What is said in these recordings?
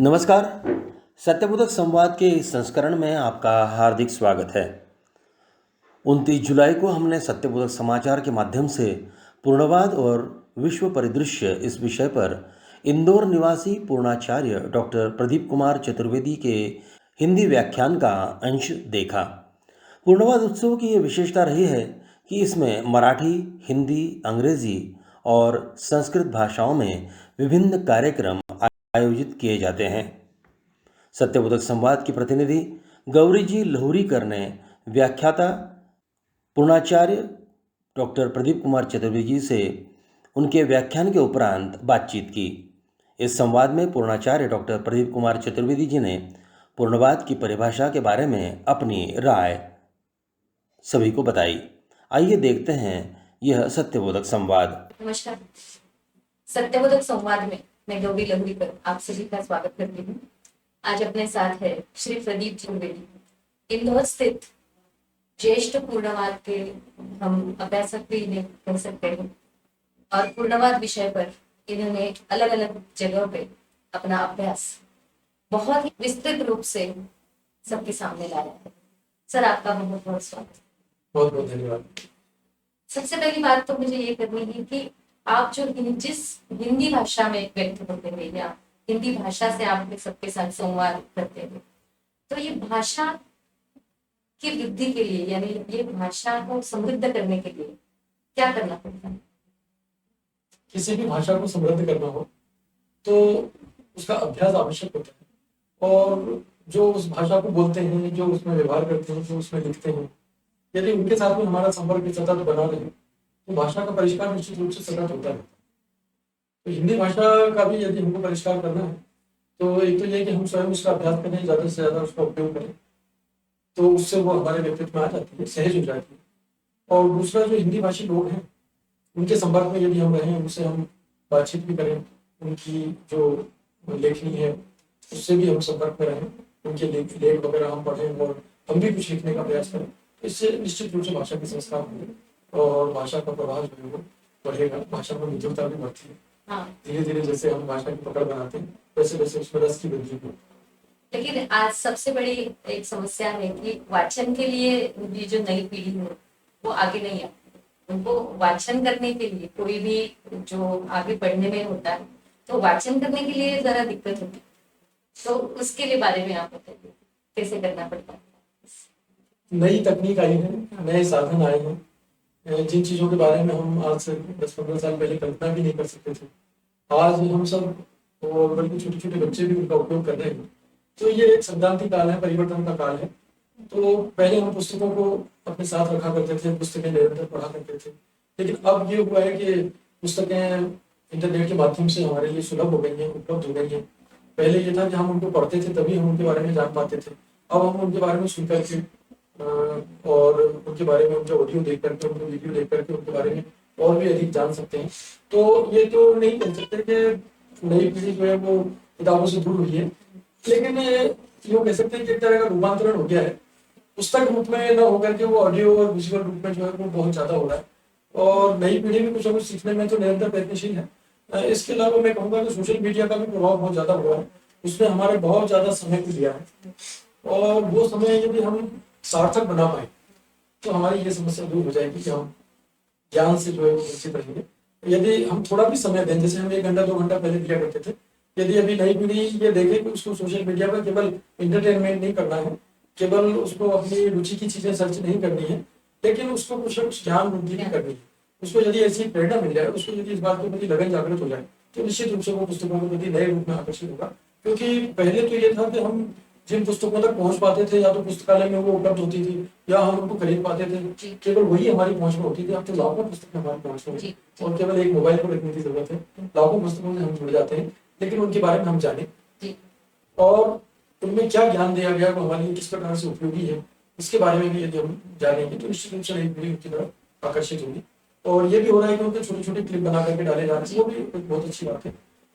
नमस्कार। सत्यबोधक संवाद के इस संस्करण में आपका हार्दिक स्वागत है। 29 जुलाई को हमने सत्यबोधक समाचार के माध्यम से पूर्णवाद और विश्व परिदृश्य इस विषय पर इंदौर निवासी पूर्णाचार्य डॉक्टर प्रदीप कुमार चतुर्वेदी के हिंदी व्याख्यान का अंश देखा। पूर्णवाद उत्सव की ये विशेषता रही है कि इसमें मराठी, हिंदी, अंग्रेजी और संस्कृत भाषाओं में विभिन्न कार्यक्रम आयोजित किए जाते हैं। सत्यबोधक संवाद की प्रतिनिधि गौरी जी लहुरीकर ने व्याख्याता पूर्णाचार्य डॉक्टर प्रदीप कुमार चतुर्वेदी जी से उनके व्याख्यान के उपरांत बातचीत की। इस संवाद में पूर्णाचार्य डॉक्टर प्रदीप कुमार चतुर्वेदी जी ने पूर्णवाद की परिभाषा के बारे में अपनी राय सभी को बताई। आइए देखते हैं यह सत्यबोधक संवाद। नमस्कार। सत्यबोधक संवाद में मैं गौरी लहुरीकर आप सभी का स्वागत करती हूँ। आज अपने साथ है श्री प्रदीप चतुर्वेदी, इंदौर स्थित ज्येष्ठ पूर्णवाद के हम अभ्यासक भी इन्हें कह सकते हैं और पूर्णवाद विषय पर इन्होंने अलग अलग जगहों पे अपना अभ्यास बहुत ही विस्तृत रूप से सबके सामने लाया है। सर, आपका बहुत बहुत स्वागत। बहुत बहुत धन्यवाद। सबसे पहली बात तो मुझे ये करनी है कि आप जो जिस हिंदी भाषा में व्यक्त करते हैं या हिंदी भाषा से आप सबके साथ संवाद करते हैं, तो ये भाषा की वृद्धि के लिए यानी ये भाषा को समृद्ध करने के लिए क्या करना पड़ता है? किसी भी भाषा को समृद्ध करना हो तो उसका अभ्यास आवश्यक होता है, और जो उस भाषा को बोलते हैं, जो उसमें व्यवहार करते हैं, जो उसमें लिखते हैं, यदि उनके साथ में हमारा संपर्क सतत बना रहे तो भाषा का परिष्कार निश्चित रूप से सतत होता है। तो हिंदी भाषा का भी यदि हमको परिष्कार करना है तो एक तो ये कि हम स्वयं उसका अभ्यास करें, ज़्यादा से ज़्यादा उसका उपयोग करें, तो उससे वो हमारे व्यक्तित्व में आ जाती है, सहज हो जाती है। और दूसरा, जो हिंदी भाषी लोग हैं उनके संपर्क में यदि हम रहें, उनसे हम बातचीत भी करें, उनकी जो लेखनी है उससे भी हम संपर्क में रहें, उनके लेख वगैरह हम पढ़ें और हम भी कुछ लिखने का प्रयास करें, इससे निश्चित रूप से भाषा के संस्कार होंगे और भाषा का प्रभाव जो है वो बढ़ेगा, भाषा में मधुरता भी बढ़ती है। धीरे धीरे जैसे हम भाषा की पकड़ बनाते हैं वैसे वैसे उसमें रस की वृद्धि होती है। लेकिन आज सबसे बड़ी एक समस्या है कि वाचन के लिए ये जो नई पीढ़ी है वो आगे नहीं आती। उनको वाचन करने के लिए कोई भी जो आगे पढ़ने में होता है तो वाचन करने के लिए जरा दिक्कत होती है, तो उसके लिए बारे में आप बताइए कैसे करना पड़ता है? नई तकनीक आई है, नए साधन आए हैं, जिन चीजों के बारे में हम आज से 10-15 साल पहले कल्पना भी नहीं कर सकते थे, आज हम सब और बल्कि छोटे छोटे बच्चे भी उनका उपयोग कर रहे हैं। तो ये एक सैद्धांतिक काल है, परिवर्तन का काल है। तो पहले हम पुस्तकों को अपने साथ रखा करते थे, पुस्तकें निरंतर पढ़ा करते थे, लेकिन अब ये हुआ है कि पुस्तकें इंटरनेट के माध्यम से हमारे लिए सुलभ हो गई हैं, उपलब्ध हो गई हैं। पहले ये था कि हम उनको पढ़ते थे तभी हम उनके बारे में जान पाते थे, अब हम उनके बारे में सुन करके और उनके बारे में उनका ऑडियो देख करके, उनके वीडियो देख करके उनके बारे में और भी अधिक जान सकते हैं। तो ये तो नहीं कह सकते कि नई पीढ़ी जो है वो किताबों से दूर हुई है, लेकिन यूँ कह सकते हैं कि एक तरह का रूपांतरण हो गया है। पुस्तक रूप में न होकर के वो ऑडियो और विजुअल रूप में जो है वो बहुत ज्यादा हो रहा है, और नई पीढ़ी भी कुछ ना कुछ सीखने में तो निरंतर प्रयत्नशील है। इसके अलावा मैं कहूँगा कि सोशल मीडिया का भी प्रभाव बहुत ज्यादा हुआ है, उसने हमारे बहुत ज्यादा समय को लिया है, और वो समय यदि हम सार्थक बना पाए तो हमारी ये समस्या दूर हो जाएगी कि हम ज्ञान से जो है वंचित रहेंगे। यदि हम थोड़ा भी समय दें, जैसे हम 1 घंटा 2 घंटा पहले दिया करते थे, यदि अभी नई पीढ़ी ये देखे कि उसको सोशल मीडिया पर केवल इंटरटेनमेंट नहीं करना है, केवल उसको अपनी रुचि की चीजें सर्च नहीं करनी है, लेकिन उसको कुछ ज्ञान वृद्धि भी करनी है, उसको यदि ऐसी प्रेरणा मिल जाए, उसको यदि इस बात के प्रति लगन जागृत हो जाए, तो निश्चित रूप से वो पुस्तकों के प्रति नए रूप में आकर्षित होगा। क्योंकि पहले तो ये था कि हम जिन पुस्तकों तक पहुंच पाते थे या तो पुस्तकालय में वो उपलब्ध होती थी या हम उनको खरीद पाते थे, केवल वही हमारी पहुंच में होती थी। अब तो लाखों पुस्तकें हमारी पहुंच में है और केवल एक मोबाइल को रखने की जरूरत है, लाखों पुस्तकों से हम जुड़ जाते हैं। लेकिन उनके बारे में हम जाने और उनमें क्या ज्ञान दिया गया, वो हमारे लिए किस प्रकार से उपयोगी है, इसके बारे में भी यदि हम जानेंगे तो निश्चित रूप से नई पीढ़ी उनकी तरफ आकर्षित होगी। और ये भी हो रहा है कि उनके छोटे छोटे क्लिप बना करके डाले जा रहे हैं, वो भी एक बहुत अच्छी बात है।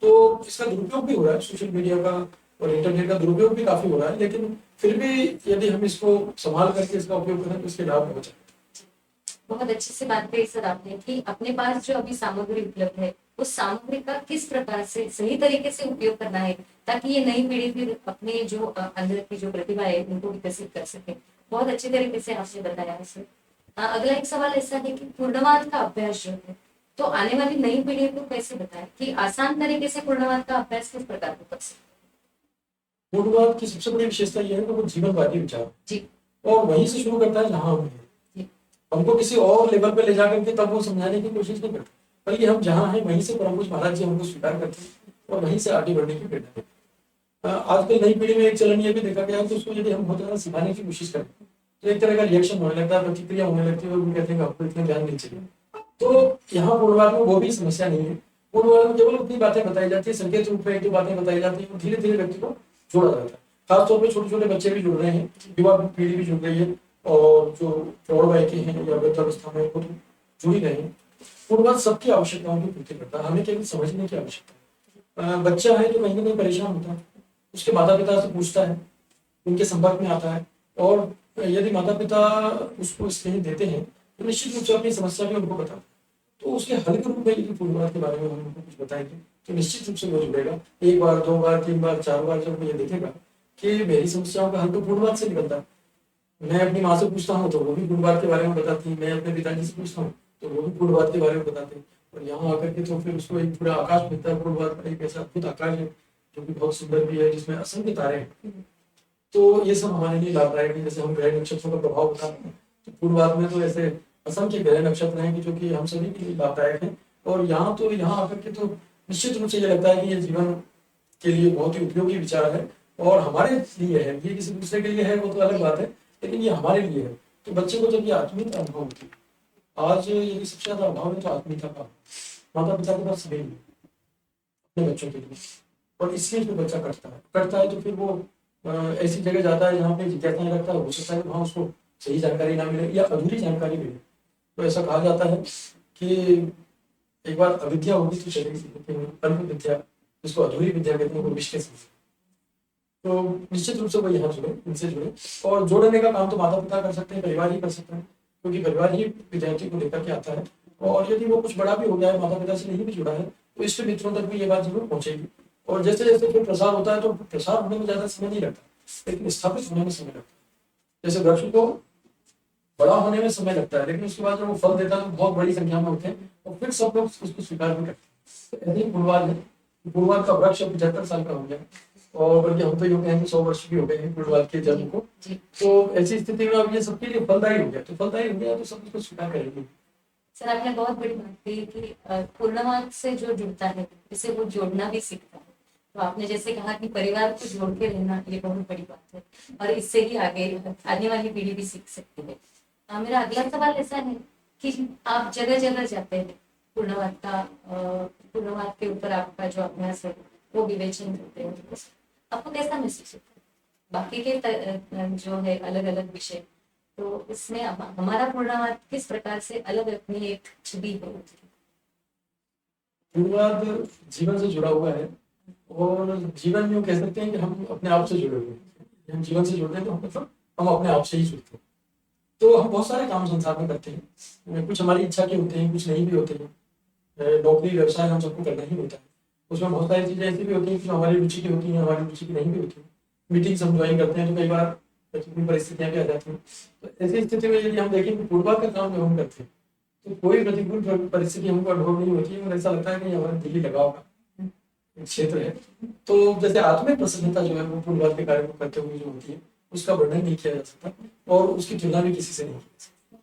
तो इसका दुरुपयोग भी हो रहा है, सोशल मीडिया का और इंटरनेट का दुरुपयोग भी काफी हो रहा है, लेकिन फिर भी यदि हम इसको संभाल करके इसका उपयोग करें तो इसके लाभ बहुत बहुत अच्छे से बात कही सर आपने कि अपने पास जो अभी सामग्री उपलब्ध है उस सामग्री का किस प्रकार से सही तरीके से उपयोग करना है ताकि ये नई पीढ़ी फिर अपने जो अंदर की जो प्रतिभा है उनको विकसित कर सके। बहुत अच्छे तरीके से आपने बताया है सर। अगला एक सवाल ऐसा है कि पूर्णवाद का अभ्यास जो है तो आने वाली नई पीढ़ी को कैसे बताएं कि आसान तरीके से पूर्णवाद का अभ्यास किस प्रकार कर सकते पूर्णवाद की सबसे बड़ी विशेषता यह है कि वो जीवनवादी विचार है जी और वहीं से शुरू करता है जहां हम हैं। जी हमको किसी और लेवल पे ले जाकर के तब वो समझाने की कोशिश नहीं करते, बल्कि हम जहाँ हैं वहीं से परम पूज्य महाराज जी हमको स्वीकार करते हैं और वहीं से आगे बढ़ने की प्रेरणा देते हैं। आजकल नई पीढ़ी में एक चलन ये भी देखा गया है कि उसको यदि हम बहुत ज्यादा सिखाने की कोशिश करें तो एक तरह का रिएक्शन होने लगता है, प्रतिक्रिया होने लगती है और वो कहते हैं कि आपको इतना ध्यान नहीं चाहिए। तो यहाँ पूर्णवाद में वो भी समस्या नहीं है। पूर्णवाद में केवल उतनी बातें बताई जाती है, संकेत रूप में एक दो बातें बताई जाती है, धीरे धीरे व्यक्ति को जोड़ा जाता है। खासतौर पर छोटे छोटे बच्चे भी जुड़ रहे हैं, युवा पीढ़ी भी जुड़ रही है और जो प्रौढ़ वय के हैं या वृद्धावस्था में वो जुड़ ही रहे हैं। पूर्णवाद सबकी आवश्यकताओं की पूर्ति करता है, हमें केवल समझने की आवश्यकता है। बच्चा है जो कहीं ना कहीं परेशान होता है, उसके माता पिता से पूछता है, उनके संपर्क में आता है और यदि माता पिता उसको स्नेह देते हैं तो निश्चित रूप से अपनी समस्या भी उनको बताते हैं। तो उसके हल के रूप में यदि पूर्णवाद के बारे में हम उनको कुछ बताएंगे तो निश्चित रूप से वो जुड़ेगा। एक बार, दो बार, तीन बार, चार बार जब वो ये देखेगा कि मेरी समस्याओं का हल तो पूर्णवाद से निकलता है। मैं अपनी माँ से पूछता हूँ तो वो भी पूर्णवाद के बारे में बताती है, मैं अपने पिताजी से पूछता हूँ तो वो भी पूर्णवाद के बारे में बताते हैं। और यहाँ आकर के तो फिर उसको एक पूरा आकाश मिलता है। पूर्णवाद का एक ऐसा अद्भुत आकाश है जो कि बहुत सुंदर भी है, जिसमें असंख्य तारे हैं। तो ये सब हमारे लिए लाभदायक है। जैसे हम ग्रह नक्षत्रों का प्रभाव बताते हैं तो पूर्णवाद में तो ऐसे असंख्य ग्रह नक्षत्र हैं कि जो कि हम सभी के लिए लाभदायक हैं। और यहाँ आकर के तो निश्चित रूप से ये लगता है कि ये जीवन के लिए बहुत ही उपयोगी विचार है और हमारे लिए है। ये किसी दूसरे के लिए है वो तो अलग बात है, लेकिन ये हमारे लिए है। तो बच्चे को जब ये आत्मीयता अनुभव होती है, आज यदि सबसे ज्यादा अभाव है तो आत्मीयता का, माता पिता के पास नहीं है अपने बच्चों के लिए, और इसलिए फिर बच्चा कटता है तो फिर वो ऐसी जगह जाता है जहाँ पे जिज्ञासाएं रखता है। हो सकता है वहाँ उसको सही जानकारी ना मिले या अधूरी जानकारी मिले। तो ऐसा कहा जाता है कि एक बार अविद्या होगी तो चलेगी, लेकिन अल्प विद्या, जिसको अधूरी विद्या कहते हैं, वो विश्व के समझ। तो निश्चित रूप से वो यहाँ जुड़े, इनसे जुड़े। और जोड़ने का काम तो माता पिता कर सकते हैं, परिवार ही कर सकते हैं, क्योंकि परिवार ही विद्यार्थी को लेकर के आता है। और यदि वो कुछ बड़ा भी हो गया है, माता पिता से नहीं भी जुड़ा है, तो इष्ट मित्रों तक भी ये बात जरूर पहुंचेगी। और जैसे जैसे फिर प्रसार होता है तो प्रसार होने में ज्यादा समय नहीं लगता, लेकिन स्थापित होने में समय लगता है। जैसे वृक्ष को बड़ा होने में समय लगता है, लेकिन उसके बाद जब वो फल देता है तो बहुत बड़ी संख्या में होते हैं और फिर सब लोग उसको स्वीकार भी करते हैं। ऐसे ही पूर्णवाद है। पूर्णवाद का वृक्ष 75 साल का हो गया और बल्कि हम तो यूँ कहें 100 वर्ष भी हो गए हैं पूर्णवाद के जन्म को। तो ऐसी स्थिति में अब ये सबके लिए फलदायी हो गया, तो फलदायी हो गया तो सब उसको स्वीकार करेंगे। सर आपने बहुत बड़ी बात कही कि पूर्णवाद से जो जुड़ता है इसे वो जोड़ना भी सीखता है। तो आपने जैसे कहा कि परिवार को जोड़ के रहना ये बहुत बड़ी बात है और इससे ही आगे आने वाली पीढ़ी भी सीख सकती है। मेरा अगला सवाल ऐसा है कि आप जगह जगह जाते हैं, पूर्णवाद के ऊपर आपका जो अभ्यास है वो विवेचन करते हैं, आपको कैसा महसूस होता है? बाकी के जो है अलग अलग विषय, तो इसमें हमारा पूर्णवाद किस प्रकार से अलग अपनी एक छवि है? पूर्णवाद जीवन से जुड़ा हुआ है और जीवन में कह सकते हैं कि हम अपने आप से जुड़े हुए हैं। हम जीवन से जुड़ते हैं तो मतलब हम अपने आप से ही जुड़ते हैं। तो हम बहुत सारे काम संसार में करते हैं, कुछ हमारी इच्छा के होते हैं, कुछ नहीं भी होते हैं। नौकरी व्यवसाय हम सबको करना ही होता है, उसमें बहुत सारी चीजें ऐसी भी होती हैं जो हमारी रुचि की होती हैं, हमारी रुचि की नहीं भी होती है। मीटिंग्स हम ज्वाइन करते हैं तो कई बार प्रतिकूल परिस्थितियां भी आ जाती हैं। तो ऐसी स्थिति में यदि हम देखें कि पूर्णवाद का काम जब हम करते हैं तो कोई प्रतिकूल परिस्थिति हमको अनुभव नहीं होती है और ऐसा लगता है कि हमारे दिली लगाव का क्षेत्र है। तो जैसे आत्मिक प्रसन्नता जो है वो पूर्णवाद के कार्य को करते हुए जो होती है उसका वर्णन नहीं किया जा सकता और उसकी तुलना भी किसी से नहीं की जा सकती।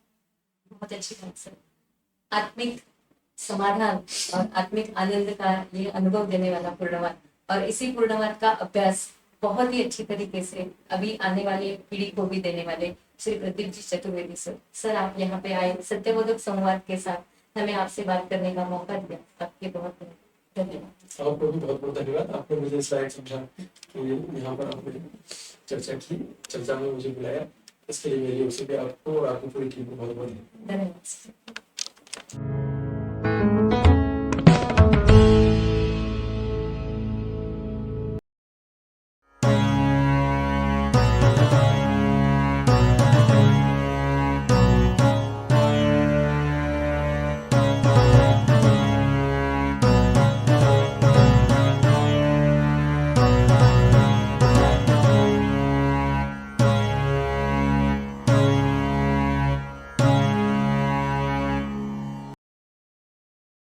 बहुत अच्छी बात सर। आत्मिक समाधान और आत्मिक आनंद का ये अनुभव देने वाला पूर्णवाद, और इसी पूर्णवाद का अभ्यास बहुत ही अच्छी तरीके से अभी आने वाली पीढ़ी को भी देने वाले श्री प्रदीप जी चतुर्वेदी सर आप यहाँ पे आए, सत्यबोधक संवाद के साथ हमें आपसे बात करने का मौका दिया, आपके बहुत धन्यवाद। आपको भी बहुत बहुत धन्यवाद। आपने मुझे इस लायक समझा कि यहाँ पर आपने चर्चा की, चर्चा में मुझे बुलाया, इसके लिए मेरी ओर से भी आपको और आपकी पूरी टीम को बहुत बहुत धन्यवाद।